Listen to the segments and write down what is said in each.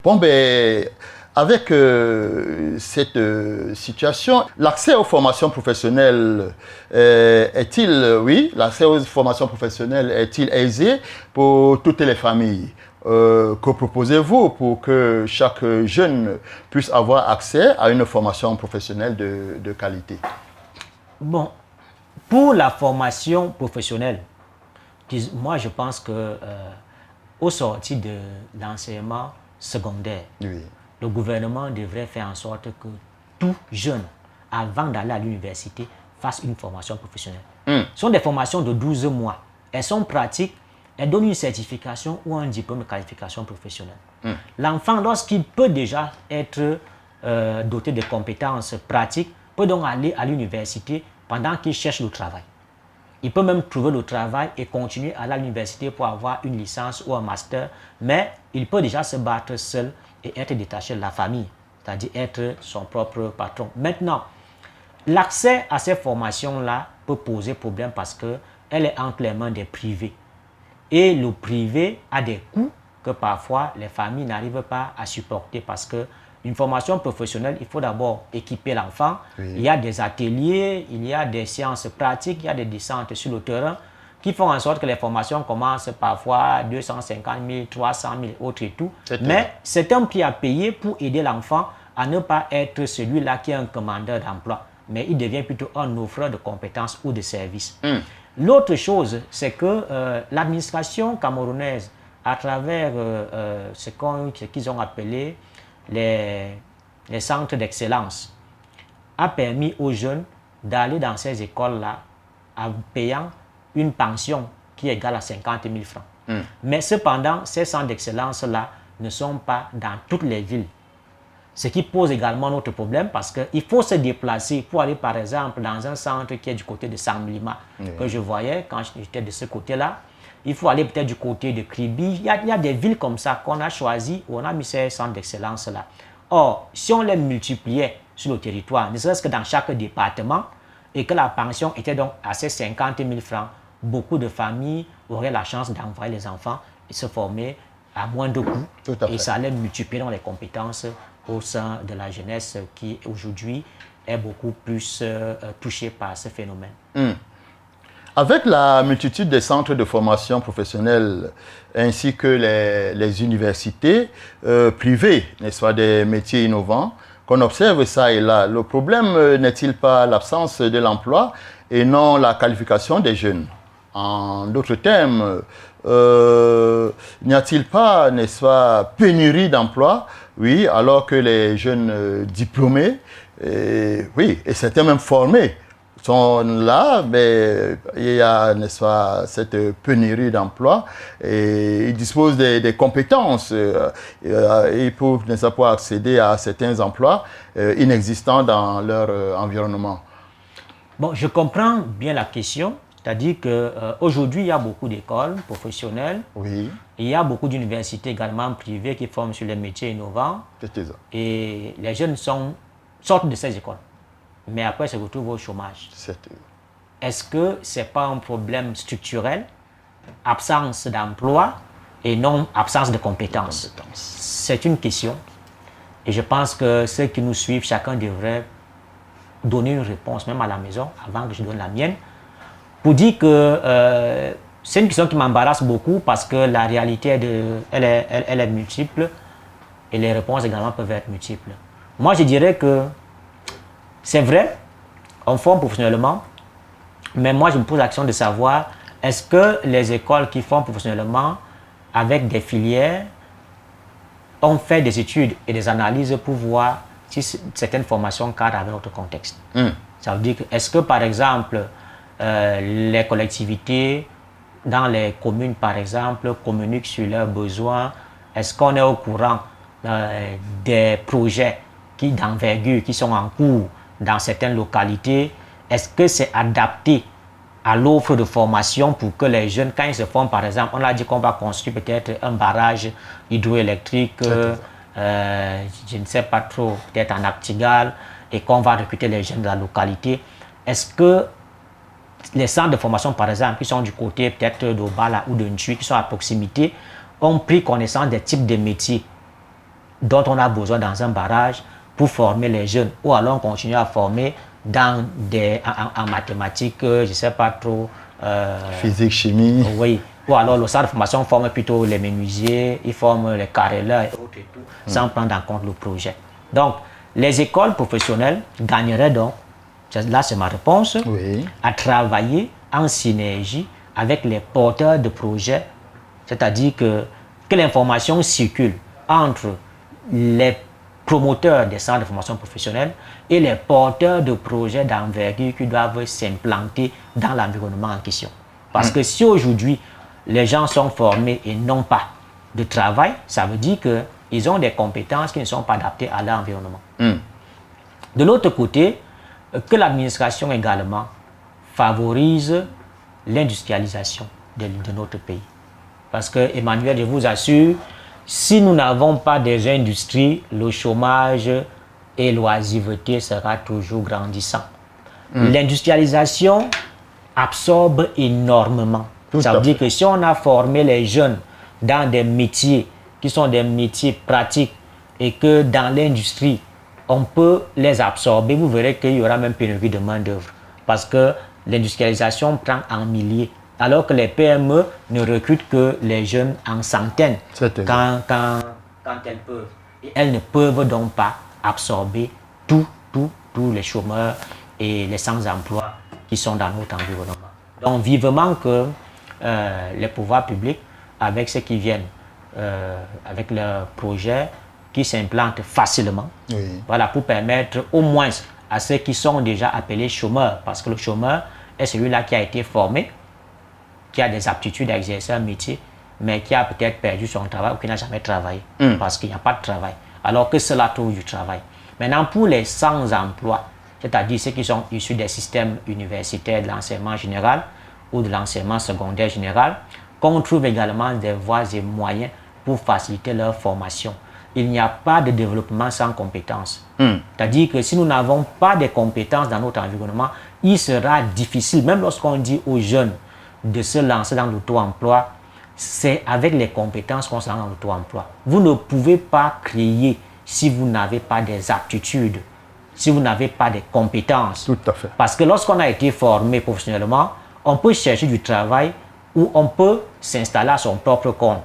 Bon, ben, avec cette situation, l'accès aux formations professionnelles l'accès aux formations professionnelles est-il aisé pour toutes les familles? Que proposez-vous pour que chaque jeune puisse avoir accès à une formation professionnelle de qualité? Bon, pour la formation professionnelle, moi je pense que au sorti de l'enseignement secondaire, Oui. le gouvernement devrait faire en sorte que tout jeune, avant d'aller à l'université, fasse une formation professionnelle. Ce sont des formations de 12 mois. Elles sont pratiques, elles donnent une certification ou un diplôme de qualification professionnelle. L'enfant, lorsqu'il peut déjà être doté de compétences pratiques, peut donc aller à l'université pendant qu'il cherche le travail. Il peut même trouver le travail et continuer à aller à l'université pour avoir une licence ou un master, mais il peut déjà se battre seul et être détaché de la famille, c'est-à-dire être son propre patron. Maintenant, l'accès à ces formations-là peut poser problème parce qu'elle est entre les mains des privés. Et le privé a des coûts que parfois les familles n'arrivent pas à supporter parce que une formation professionnelle, il faut d'abord équiper l'enfant. Oui. Il y a des ateliers, il y a des séances pratiques, il y a des descentes sur le terrain qui font en sorte que les formations commencent parfois à 250 000, 300 000, autres et tout. Mais c'est un prix à payer pour aider l'enfant à ne pas être celui-là qui est un commandeur d'emploi, mais il devient plutôt un offreur de compétences ou de services. L'autre chose, c'est que l'administration camerounaise, à travers ce qu'ils ont appelé les centres d'excellence, a permis aux jeunes d'aller dans ces écoles-là en payant une pension qui est égale à 50 000 francs. Mais cependant, ces centres d'excellence-là ne sont pas dans toutes les villes. Ce qui pose également notre problème parce qu'il faut se déplacer pour aller par exemple dans un centre qui est du côté de Sanglima, que je voyais quand j'étais de ce côté-là. Il faut aller peut-être du côté de Kribi. Il y a des villes comme ça qu'on a choisies où on a mis ces centres d'excellence-là. Or, si on les multipliait sur le territoire, ne serait-ce que dans chaque département, et que la pension était donc à ces 50 000 francs, beaucoup de familles auraient la chance d'envoyer les enfants et se former à moindre coût. Et ça allait multiplier dans les compétences au sein de la jeunesse qui aujourd'hui est beaucoup plus touchée par ce phénomène. Avec la multitude des centres de formation professionnelle ainsi que les universités privées, n'est-ce pas, des métiers innovants, qu'on observe ça et là, le problème n'est-il pas l'absence de l'emploi et non la qualification des jeunes? En d'autres termes, n'y a-t-il pas, n'est-ce pas, pénurie d'emploi, oui, alors que les jeunes diplômés, et certains même formés, sont là, mais il y a, n'est-ce pas, cette pénurie d'emploi et ils disposent des compétences et pour, n'est-ce pas, pouvoir accéder à certains emplois inexistants dans leur environnement. Bon, je comprends bien la question, c'est-à-dire qu'aujourd'hui, il y a beaucoup d'écoles professionnelles, oui. Il y a beaucoup d'universités également privées qui forment sur les métiers innovants et les jeunes sortent de ces écoles. Mais après, se retrouvent au chômage. Est-ce que ce n'est pas un problème structurel, absence d'emploi et non absence de compétences? C'est une question. Et je pense que ceux qui nous suivent, chacun devrait donner une réponse, même à la maison, avant que je donne la mienne, pour dire que c'est une question qui m'embarrasse beaucoup parce que la réalité, elle est multiple et les réponses également peuvent être multiples. Moi, je dirais que c'est vrai, on forme professionnellement, mais moi je me pose la question de savoir est-ce que les écoles qui forment professionnellement avec des filières ont fait des études et des analyses pour voir si certaines formations cadrent avec notre contexte. Ça veut dire que est-ce que par exemple les collectivités dans les communes par exemple communiquent sur leurs besoins, est-ce qu'on est au courant des projets d'envergure qui sont en cours dans certaines localités, est-ce que c'est adapté à l'offre de formation pour que les jeunes, quand ils se forment, par exemple, on a dit qu'on va construire peut-être un barrage hydroélectrique, je ne sais pas trop, peut-être en Aptigal, et qu'on va recruter les jeunes de la localité. Est-ce que les centres de formation, par exemple, qui sont du côté peut-être d'Obala ou de Ntui, qui sont à proximité, ont pris connaissance des types de métiers dont on a besoin dans un barrage pour former les jeunes. Ou alors on continue à former en mathématiques, je ne sais pas trop. Physique, chimie. Oui. Ou alors le centre de formation forme plutôt les menuisiers, ils forment les carreleurs et autres et tout, sans prendre en compte le projet. Donc, les écoles professionnelles gagneraient donc, là c'est ma réponse, à travailler en synergie avec les porteurs de projets, c'est-à-dire que l'information circule entre les promoteurs des centres de formation professionnelle et les porteurs de projets d'envergure qui doivent s'implanter dans l'environnement en question. Parce que si aujourd'hui, les gens sont formés et n'ont pas de travail, ça veut dire qu'ils ont des compétences qui ne sont pas adaptées à l'environnement. De l'autre côté, que l'administration également favorise l'industrialisation de notre pays. Parce que, Emmanuel, je vous assure, si nous n'avons pas des industries, le chômage et l'oisiveté sera toujours grandissant. L'industrialisation absorbe énormément. Ça veut dire que si on a formé les jeunes dans des métiers qui sont des métiers pratiques et que dans l'industrie, on peut les absorber, vous verrez qu'il y aura même pénurie de main-d'œuvre. Parce que l'industrialisation prend en milliers, alors que les PME ne recrutent que les jeunes en centaines quand elles peuvent. Et elles ne peuvent donc pas absorber tous les chômeurs et les sans-emploi qui sont dans notre environnement. Donc vivement que les pouvoirs publics, avec ceux qui viennent, avec leurs projets, qui s'implantent facilement, voilà, pour permettre au moins à ceux qui sont déjà appelés chômeurs, parce que le chômeur est celui-là qui a été formé, qui a des aptitudes à exercer un métier, mais qui a peut-être perdu son travail ou qui n'a jamais travaillé, parce qu'il n'y a pas de travail, alors que cela trouve du travail. Maintenant, pour les sans-emploi, c'est-à-dire ceux qui sont issus des systèmes universitaires de l'enseignement général ou de l'enseignement secondaire général, qu'on trouve également des voies et moyens pour faciliter leur formation. Il n'y a pas de développement sans compétences. C'est-à-dire que si nous n'avons pas de compétences dans notre environnement, il sera difficile, même lorsqu'on dit aux jeunes de se lancer dans l'auto-emploi, c'est avec les compétences qu'on se lance dans l'auto-emploi. Vous ne pouvez pas créer si vous n'avez pas des aptitudes, si vous n'avez pas de compétences. Tout à fait. Parce que lorsqu'on a été formé professionnellement, on peut chercher du travail ou on peut s'installer à son propre compte.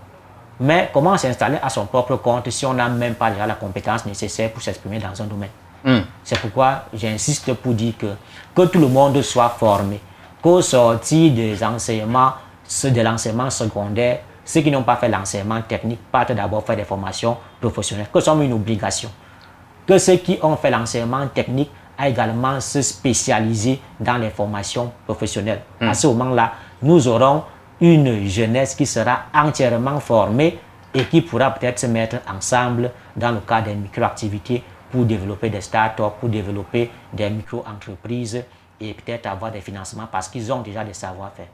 Mais comment s'installer à son propre compte si on n'a même pas déjà la compétence nécessaire pour s'exprimer dans un domaine? C'est pourquoi j'insiste pour dire que tout le monde soit formé, qu'au sortir des enseignements, de l'enseignement secondaire, ceux qui n'ont pas fait l'enseignement technique partent d'abord faire des formations professionnelles, que ce soit une obligation. Que ceux qui ont fait l'enseignement technique aient également se spécialiser dans les formations professionnelles. À ce moment-là, nous aurons une jeunesse qui sera entièrement formée et qui pourra peut-être se mettre ensemble dans le cadre des micro-activités pour développer des start-up, pour développer des micro-entreprises et peut-être avoir des financements parce qu'ils ont déjà des savoir-faire.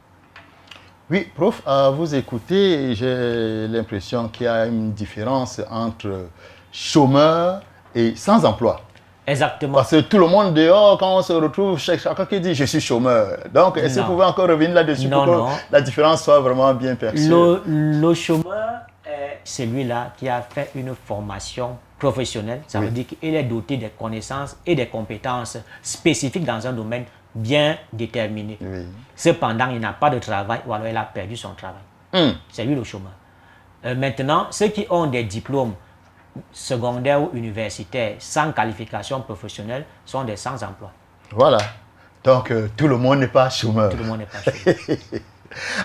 Oui, prof, à vous écouter, j'ai l'impression qu'il y a une différence entre chômeur et sans emploi. Exactement. Parce que tout le monde dehors, quand on se retrouve, chacun qui dit je suis chômeur. Donc, est-ce que vous pouvez encore revenir là-dessus pour que la différence soit vraiment bien perçue? Le chômeur est celui-là qui a fait une formation professionnelle. Ça veut dire qu'il est doté des connaissances et des compétences spécifiques dans un domaine bien déterminé. Cependant, il n'a pas de travail ou alors il a perdu son travail. C'est lui le chômeur. Maintenant, ceux qui ont des diplômes secondaires ou universitaires sans qualification professionnelle sont des sans-emploi. Voilà. Donc, tout le monde n'est pas chômeur. Tout le monde n'est pas chômeur.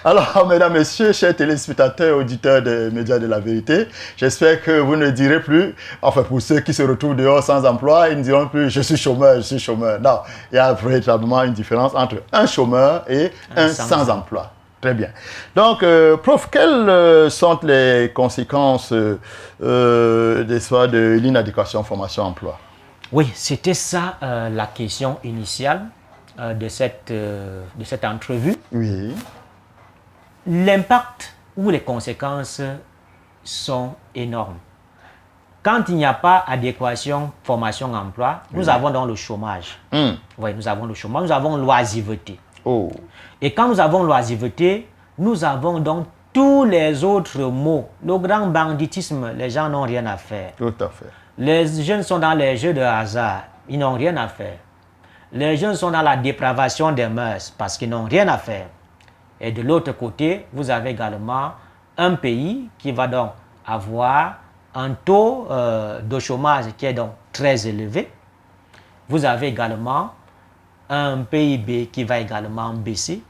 Alors, mesdames, messieurs, chers téléspectateurs, auditeurs des médias de la vérité, j'espère que vous ne direz plus, enfin pour ceux qui se retrouvent dehors sans emploi, ils ne diront plus je suis chômeur, je suis chômeur. Non, il y a véritablement une différence entre un chômeur et un sans-emploi. Très bien. Donc, prof, quelles sont les conséquences de l'inadéquation formation-emploi? Oui, c'était ça la question initiale de cette entrevue. Oui. L'impact ou les conséquences sont énormes. Quand il n'y a pas adéquation formation-emploi, nous avons donc le chômage. Oui, nous avons le chômage, nous avons l'oisiveté. Et quand nous avons l'oisiveté, nous avons donc tous les autres maux, le grand banditisme, les gens n'ont rien à faire. Tout à fait. Les jeunes sont dans les jeux de hasard, ils n'ont rien à faire. Les jeunes sont dans la dépravation des mœurs parce qu'ils n'ont rien à faire. Et de l'autre côté, vous avez également un pays qui va donc avoir un taux de chômage qui est donc très élevé. Vous avez également un PIB qui va également baisser.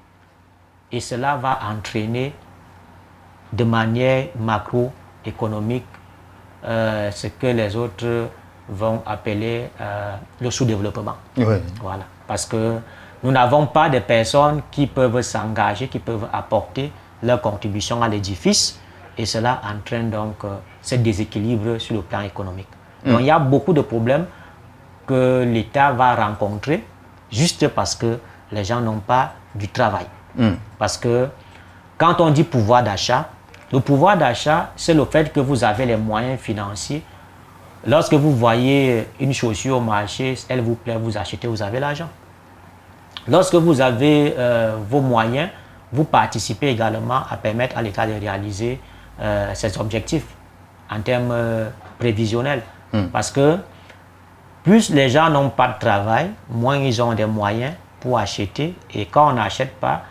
Et cela va entraîner de manière macroéconomique ce que les autres vont appeler le sous-développement. Oui. Voilà. Parce que nous n'avons pas de personnes qui peuvent s'engager, qui peuvent apporter leur contribution à l'édifice. Et cela entraîne donc ce déséquilibre sur le plan économique. Donc il y a beaucoup de problèmes que l'État va rencontrer juste parce que les gens n'ont pas du travail. Parce que quand on dit pouvoir d'achat, le pouvoir d'achat, c'est le fait que vous avez les moyens financiers. Lorsque vous voyez une chaussure au marché, elle vous plaît, vous achetez, vous avez l'argent. Lorsque vous avez vos moyens, vous participez également à permettre à l'État de réaliser ses objectifs en termes prévisionnels. Parce que plus les gens n'ont pas de travail, moins ils ont des moyens pour acheter. Et quand on n'achète pas,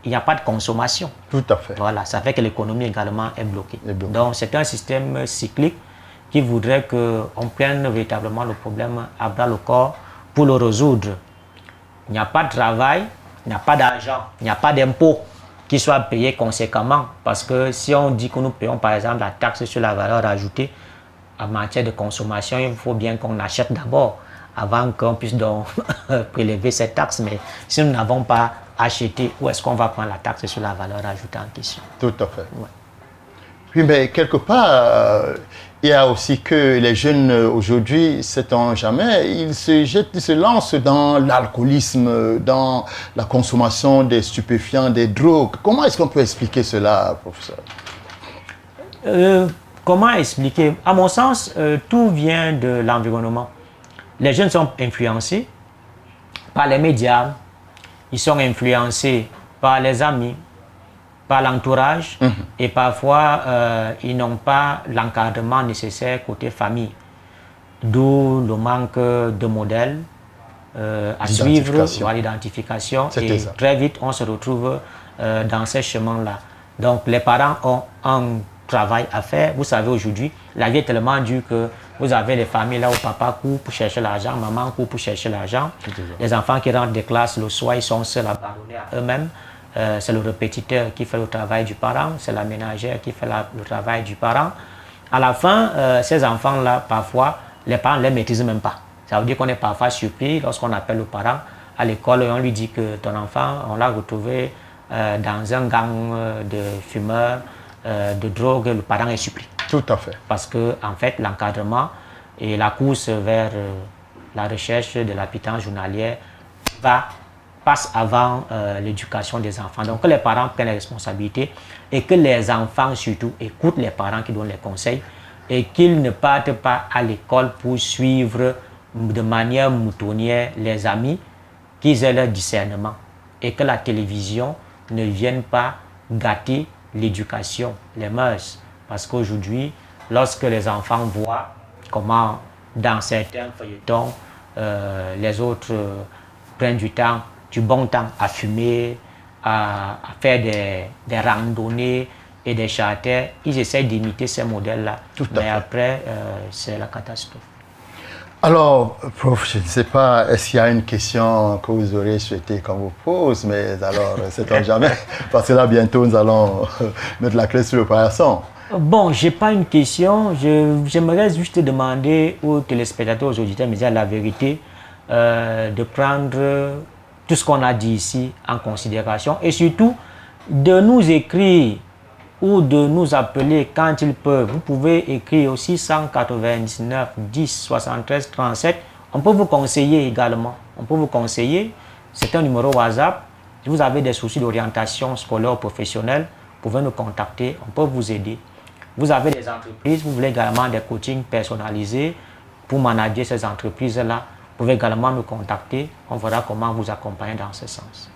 il n'y a pas de consommation. Tout à fait. Voilà, ça fait que l'économie également est bloquée. Donc c'est un système cyclique qui voudrait qu'on prenne véritablement le problème à bras le corps pour le résoudre. Il n'y a pas de travail, il n'y a pas d'argent, il n'y a pas d'impôt qui soit payé conséquemment. Parce que si on dit que nous payons par exemple la taxe sur la valeur ajoutée en matière de consommation, il faut bien qu'on achète d'abord avant qu'on puisse donc prélever cette taxe. Mais si nous n'avons pas acheté, où est-ce qu'on va prendre la taxe sur la valeur ajoutée en question? Tout à fait. Ouais. Oui, mais quelque part, il y a aussi que les jeunes aujourd'hui, sait-on jamais, ils se lancent dans l'alcoolisme, dans la consommation des stupéfiants, des drogues. Comment est-ce qu'on peut expliquer cela, professeur? Comment expliquer? À mon sens, tout vient de l'environnement. Les jeunes sont influencés par les médias, ils sont influencés par les amis, par l'entourage, et parfois ils n'ont pas l'encadrement nécessaire côté famille. D'où le manque de modèles à suivre, l'identification. Et très vite, on se retrouve dans ces chemins-là. Donc les parents ont un travail à faire. Vous savez, aujourd'hui, la vie est tellement dure que vous avez les familles là où papa court pour chercher l'argent, maman court pour chercher l'argent. Les enfants qui rentrent des classes le soir, ils sont seuls abandonnés à eux-mêmes. C'est le répétiteur qui fait le travail du parent, c'est la ménagère qui fait le travail du parent. À la fin, ces enfants-là, parfois, les parents ne les maîtrisent même pas. Ça veut dire qu'on est parfois surpris lorsqu'on appelle le parent à l'école et on lui dit que ton enfant, on l'a retrouvé dans un gang de fumeurs, de drogue, le parent est surpris. Tout à fait. Parce que, en fait, l'encadrement et la course vers la recherche de la pitance journalière passe avant l'éducation des enfants. Donc, que les parents prennent les responsabilités et que les enfants, surtout, écoutent les parents qui donnent les conseils et qu'ils ne partent pas à l'école pour suivre de manière moutonnière les amis, qu'ils aient leur discernement et que la télévision ne vienne pas gâter l'éducation, les mœurs. Parce qu'aujourd'hui, lorsque les enfants voient comment, dans certains feuilletons, les autres prennent du bon temps à fumer, à faire des randonnées et des charters, ils essaient d'imiter ces modèles-là. Mais après, c'est la catastrophe. Alors, prof, je ne sais pas, est-ce qu'il y a une question que vous auriez souhaité qu'on vous pose, mais alors, sait-on jamais, parce que là, bientôt, nous allons mettre la clé sur le paillasson. Bon, je n'ai pas une question. J'aimerais juste demander aux téléspectateurs, aux auditeurs, mais à la vérité, de prendre tout ce qu'on a dit ici en considération et surtout de nous écrire ou de nous appeler quand ils peuvent. Vous pouvez écrire au 699 10 73 37. On peut vous conseiller également. On peut vous conseiller. C'est un numéro WhatsApp. Si vous avez des soucis d'orientation scolaire ou professionnelle, vous pouvez nous contacter. On peut vous aider. Vous avez des entreprises, vous voulez également des coachings personnalisés pour manager ces entreprises-là. Vous pouvez également nous contacter. On verra comment vous accompagner dans ce sens.